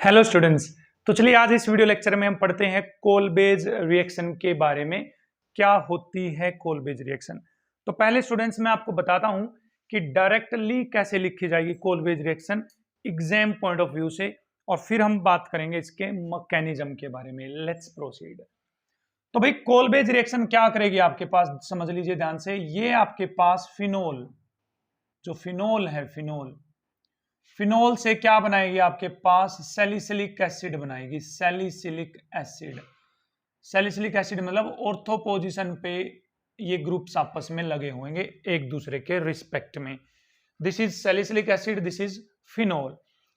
Hello students. तो चलिए आज इस वीडियो लेक्चर में हम पढ़ते हैं कोलबेज रिएक्शन के बारे में। क्या होती है कोलबेज रिएक्शन? तो पहले स्टूडेंट्स मैं आपको बताता हूं कि डायरेक्टली कैसे लिखी जाएगी Kolbe's reaction exam point of view से, और फिर हम बात करेंगे इसके मैकेनिज्म के बारे में। Let's proceed. तो भाई कोलबेज रिएक्शन क्या करेगी आपके पास, समझ लीजिए ध्यान से। ये आपके पास फिनोल, जो फिनोल है, फिनोल से क्या बनाएगी आपके पास? सैलिसिलिक एसिड बनाएगी। सैलिसिलिक एसिड, सैलिसिलिक एसिड मतलब ऑर्थो पोजीशन पे ये ग्रुप्स आपस में लगे होंगे एक दूसरे के रिस्पेक्ट में। This is salicylic acid, this is phenol.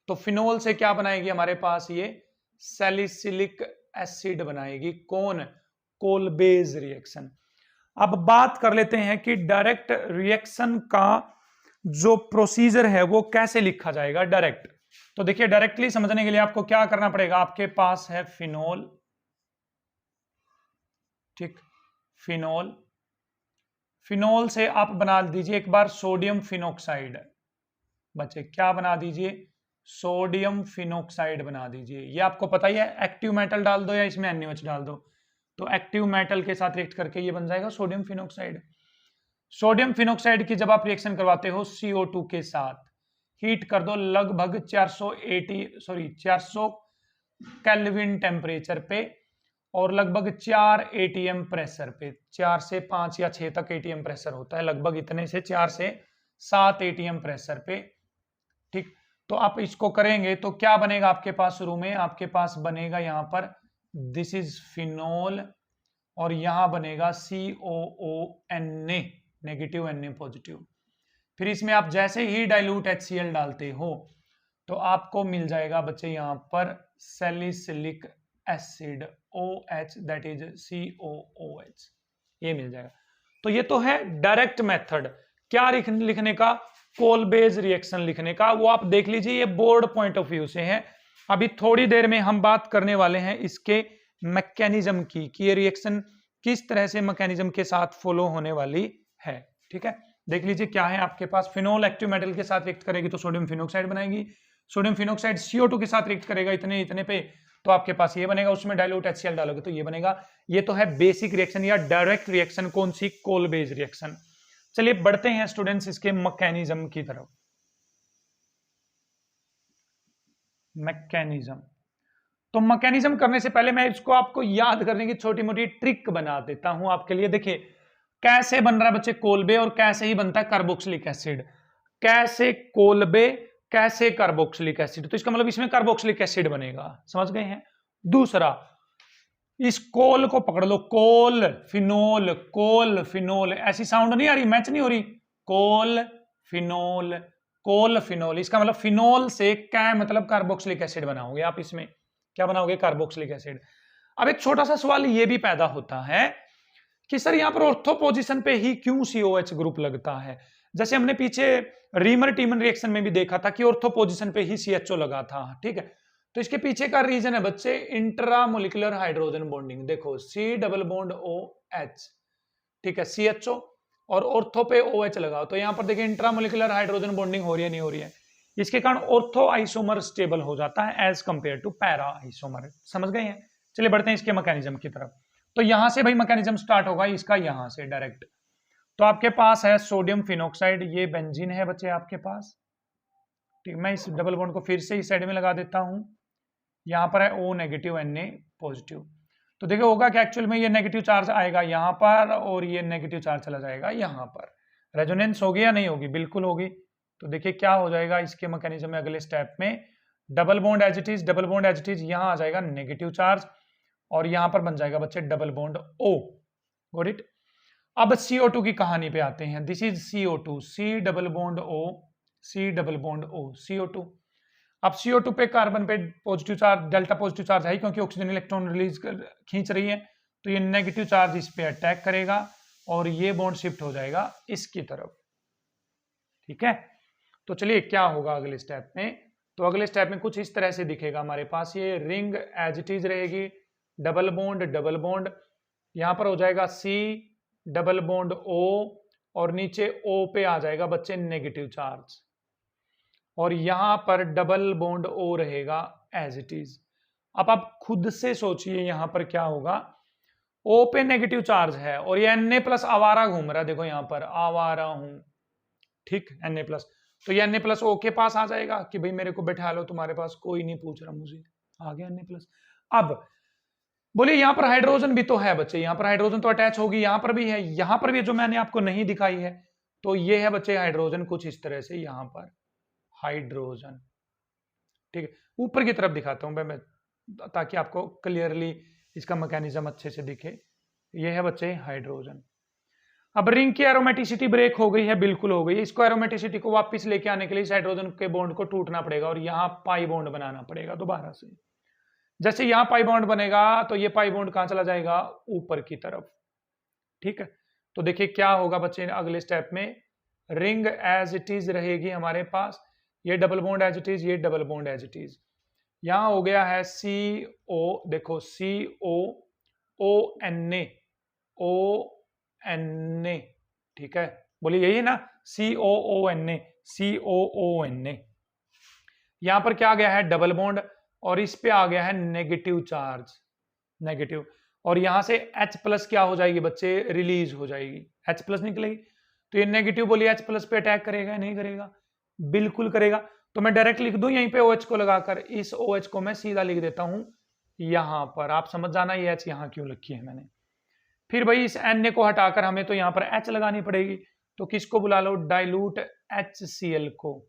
तो फिनोल से क्या बनाएगी हमारे पास? ये सैलिसिलिक एसिड बनाएगी। कौन? कोलबेज रिएक्शन। अब बात कर लेते हैं कि डायरेक्ट रिएक्शन का जो प्रोसीजर है वो कैसे लिखा जाएगा डायरेक्ट। तो देखिए डायरेक्टली समझने के लिए आपको क्या करना पड़ेगा? आपके पास है फिनोल, ठीक, फिनोल। फिनोल से आप बना दीजिए एक बार सोडियम फिनोक्साइड। बच्चे क्या बना दीजिए? सोडियम फिनोक्साइड बना दीजिए। ये आपको पता ही है, एक्टिव मेटल डाल दो या इसमें NaOH डाल दो, तो एक्टिव मेटल के साथ रिएक्ट करके ये बन जाएगा सोडियम फिनोक्साइड। सोडियम फिनोक्साइड की जब आप रिएक्शन करवाते हो CO2 के साथ, हीट कर दो लगभग 400 केल्विन टेम्परेचर पे और लगभग 4 ATM प्रेशर पे। 4 से 5 या 6 तक ATM प्रेशर होता है, लगभग इतने से 4 से 7 ATM प्रेशर पे, ठीक। तो आप इसको करेंगे तो क्या बनेगा आपके पास? शुरू में आपके पास बनेगा यहां पर दिस इज फिनोल, और यहां बनेगा COONA नेगेटिव, Na पॉजिटिव। फिर इसमें आप जैसे ही डाइल्यूट HCl डालते हो तो आपको मिल जाएगा बच्चे यहां पर salicylic acid OH, that is COOH, ये मिल जाएगा। तो ये तो है डायरेक्ट मेथड। क्या लिखने का? कोलबेज रिएक्शन लिखने का। वो आप देख लीजिए, ये बोर्ड पॉइंट ऑफ व्यू से है। अभी थोड़ी देर में हम बात करने वाले हैं इसके मैकेनिज्म की, कि ये रिएक्शन किस तरह से मैकेनिज्म के साथ फॉलो होने वाली है, ठीक है। देख लीजिए क्या है आपके पास। फिनोल एक्टिव मेटल के साथ रिएक्ट करेगी तो सोडियम फिनोक्साइड बनाएगी। सोडियम फिनोक्साइड CO2 के साथ रिएक्ट करेगा इतने इतने पे, तो आपके पास ये बनेगा। उसमें डाइल्यूट HCl डालोगे तो ये बनेगा। ये तो है बेसिक रिएक्शन या डायरेक्ट रिएक्शन। कौन सी? कोलबेज रिएक्शन। चलिए बढ़ते हैं स्टूडेंट्स इसके मैकेनिज्म की तरफ। मैकेनिज्म, तो मैकेनिज्म करने से पहले मैं इसको आपको याद करने की छोटी मोटी ट्रिक बना देता हूं आपके लिए। देखिए कैसे बन रहा है बच्चे कोलबे, और कैसे ही बनता है कार्बोक्सिलिक एसिड। कैसे कोलबे, कैसे कार्बोक्सिलिक एसिड। तो इसका मतलब इसमें कार्बोक्सिलिक एसिड बनेगा, समझ गए हैं। दूसरा, इस कोल को पकड़ लो, कोल फिनोल, कोल फिनोल, ऐसी साउंड नहीं आ रही, मैच नहीं हो रही। कोल फिनोल, कोल फिनोल, इसका मतलब फिनोल से क्या मतलब कार्बोक्सिलिक एसिड बनाओगे आप। इसमें क्या बनाओगे? Carboxylic acid. अब एक छोटा सा सवाल ये भी पैदा होता है कि सर यहां पर ऑर्थो पोजीशन पे ही क्यों COH ग्रुप लगता है? जैसे हमने पीछे रीमर टीमन रिएक्शन में भी देखा था कि ऑर्थो पोजीशन पे ही CHO लगा था, ठीक है। तो इसके पीछे का रीजन है बच्चे इंट्रामोलिकुलर हाइड्रोजन बॉन्डिंग। देखो C डबल बॉन्ड OH, ठीक है, CHO और ऑर्थो पे OH लगाओ, तो यहां पर देखिए इंट्रामोलिकुलर हाइड्रोजन बॉन्डिंग हो रही है, नहीं हो रही है। इसके कारण ऑर्थो आइसोमर स्टेबल हो जाता है as compare to para isomer. समझ गए हैं? चलिए बढ़ते हैं इसके मैकेनिज्म की तरफ। तो यहां से भाई मैकेनिज्म स्टार्ट होगा इसका, यहां से डायरेक्ट। तो आपके पास है सोडियम फिनोक्साइड, ये बेंजीन है बच्चे आपके पास, ठीक। मैं इस डबल बॉन्ड को फिर से इस साइड में लगा देता हूं। यहां पर है O नेगेटिव, Na पॉजिटिव। तो देखिए होगा कि एक्चुअल में ये नेगेटिव चार्ज आएगा यहां पर और ये नेगेटिव चार्ज चला जाएगा यहां पर। रेजोनेंस होगी या नहीं होगी? बिल्कुल होगी। तो देखिए क्या हो जाएगा इसके मैकेनिज्म में अगले स्टेप में, double bond as it is, double bond as it is, यहां आ जाएगा नेगेटिव चार्ज और यहां पर बन जाएगा बच्चे double bond O। Got it? अब CO2 की कहानी पे आते हैं। This is CO2, C double bond O, C double bond O, CO2। अब CO2 पे कार्बन पे positive charge, delta positive charge है क्योंकि ऑक्सीजन इलेक्ट्रॉन रिलीज खींच रही है, तो ये नेगेटिव चार्ज इस पे अटैक करेगा और ये बॉन्ड शिफ्ट हो जाएगा इसकी तरफ, ठीक है। तो चलिए क्या होगा अगले स्टेप में? तो अगले स्टेप में कुछ इस तरह से दिखेगा हमारे पास। ये रिंग एज इट इज रहेगी, डबल बॉन्ड डबल बॉन्ड, यहां पर हो जाएगा C डबल बॉन्ड O और नीचे O पे आ जाएगा बच्चे नेगेटिव चार्ज, और यहां पर डबल बॉन्ड O रहेगा एज इट इज। अब आप खुद से सोचिए यहां पर क्या होगा। O पे नेगेटिव चार्ज है और ये Na+ आवारा घूम रहा है, देखो यहां पर आवारा हूं, ठीक, Na+। तो ये Na+ O के पास आ जाएगा कि भाई मेरे को बैठा लो तुम्हारे पास, कोई नहीं पूछ रहा मुझे, आ गया Na+। अब बोलिए यहां पर हाइड्रोजन भी तो है बच्चे, यहां पर हाइड्रोजन तो अटैच होगी, यहां पर भी है, यहां पर भी जो मैंने आपको नहीं दिखाई है, तो ये है बच्चे हाइड्रोजन कुछ इस तरह से, यहां पर हाइड्रोजन, ठीक है। ऊपर की तरफ दिखाता हूं मैं ताकि आपको क्लियरली इसका मैकेनिज्म अच्छे से दिखे। ये है बच्चे हाइड्रोजन। अब रिंग की एरोमेटिसिटी ब्रेक हो गई है, बिल्कुल हो गई है। इसको एरोमेटिसिटी को वापस लेके आने के लिए इस हाइड्रोजन के बॉन्ड को टूटना पड़ेगा और यहां पाई बॉन्ड बनाना पड़ेगा दोबारा से। जैसे यहां पाई बॉन्ड बनेगा तो ये पाई बॉन्ड कहां चला जाएगा, ऊपर की तरफ, ठीक है। तो देखिए क्या होगा बच्चे अगले स्टेप में, रिंग एज इट इज रहेगी हमारे पास, ये double bond as it is, ये double bond as it is. यहां हो गया है CO, देखो COONA, ONA, ठीक है, बोलिए यही है ना, COONA, COONA। यहां पर क्या आ गया है, डबल बॉन्ड, और इस पे आ गया है नेगेटिव चार्ज, नेगेटिव, और यहां से H+ क्या हो जाएगी बच्चे, रिलीज हो जाएगी, H+ निकलेगी। तो ये नेगेटिव बोलिए H+ पे अटैक करेगा, नहीं करेगा, बिल्कुल करेगा। तो मैं डायरेक्ट लिख दूं यहीं पे OH को लगाकर, इस OH को मैं सीधा लिख देता हूं यहां पर, आप समझ जाना ये H यहां क्यों लिखी है मैंने। फिर भाई इस Na को हटाकर हमें तो यहां पर H लगानी पड़ेगी, तो किसको बुला लो, डाइल्यूट HCl को।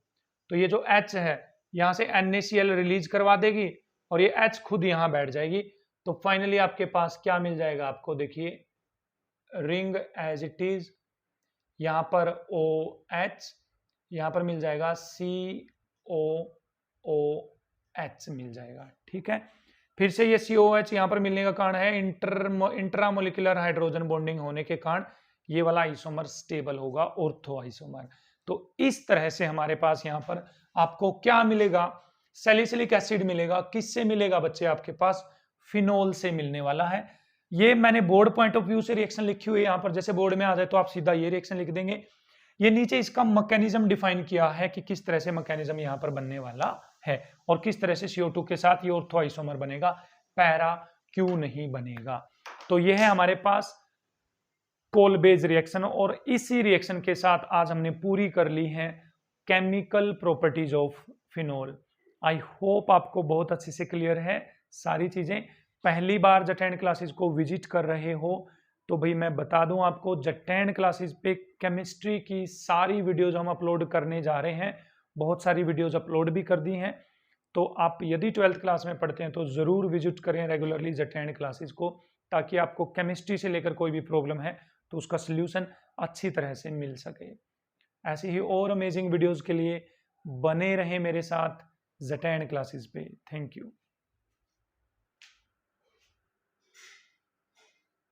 तो ये जो H है यहां से NaCl रिलीज करवा देगी और ये H खुद यहां बैठ जाएगी। तो फाइनली आपके पास क्या मिल जाएगा आपको, देखिए रिंग एज इट इज, यहां पर OH, यहां पर मिल जाएगा COOH मिल जाएगा, ठीक है। फिर से ये COH यहां पर मिलने का कारण है इंट्रामोलिकुलर हाइड्रोजन बॉन्डिंग होने के कारण ये वाला आइसोमर स्टेबल होगा, ऑर्थो आइसोमर। तो इस तरह से हमारे पास यहां पर आपको क्या मिलेगा, सैलिसिलिक एसिड मिलेगा। किससे मिलेगा बच्चे, आपके पास फिनोल से मिलने वाला है। ये मैंने बोर्ड पॉइंट ऑफ व्यू से रिएक्शन लिखी हुई है यहां पर, जैसे बोर्ड में आ जाए तो आप सीधा ये रिएक्शन लिख देंगे। ये नीचे इसका मैकेनिज्म डिफाइन किया है कि किस तरह से मैकेनिज्म यहां पर बनने वाला है और किस तरह से CO2 के साथ ये ऑर्थो आइसोमर बनेगा, पैरा क्यों नहीं बनेगा। तो ये है हमारे पास कोलबेज रिएक्शन, और इसी रिएक्शन के साथ आज हमने पूरी कर ली है chemical properties of phenol. I hope आपको बहुत अच्छे से क्लियर है सारी चीजें। पहली बार जटेंड क्लासेस को विजिट कर रहे हो तो भाई मैं बता दूं आपको, जटेंड क्लासेस पे केमिस्ट्री की सारी वीडियोज हम अपलोड करने जा रहे हैं, बहुत सारी वीडियोज अपलोड भी कर दी हैं। तो आप यदि 12th क्लास में पढ़ते हैं तो जरूर विजिट करें रेगुलरली जटेंड क्लासेस को, ताकि आपको केमिस्ट्री से लेकर कोई भी प्रॉब्लम है तो उसका सल्यूशन अच्छी तरह से मिल सके। ऐसी ही और अमेजिंग वीडियोस के लिए बने रहें मेरे साथ जटेंड क्लासेस पे। Thank you.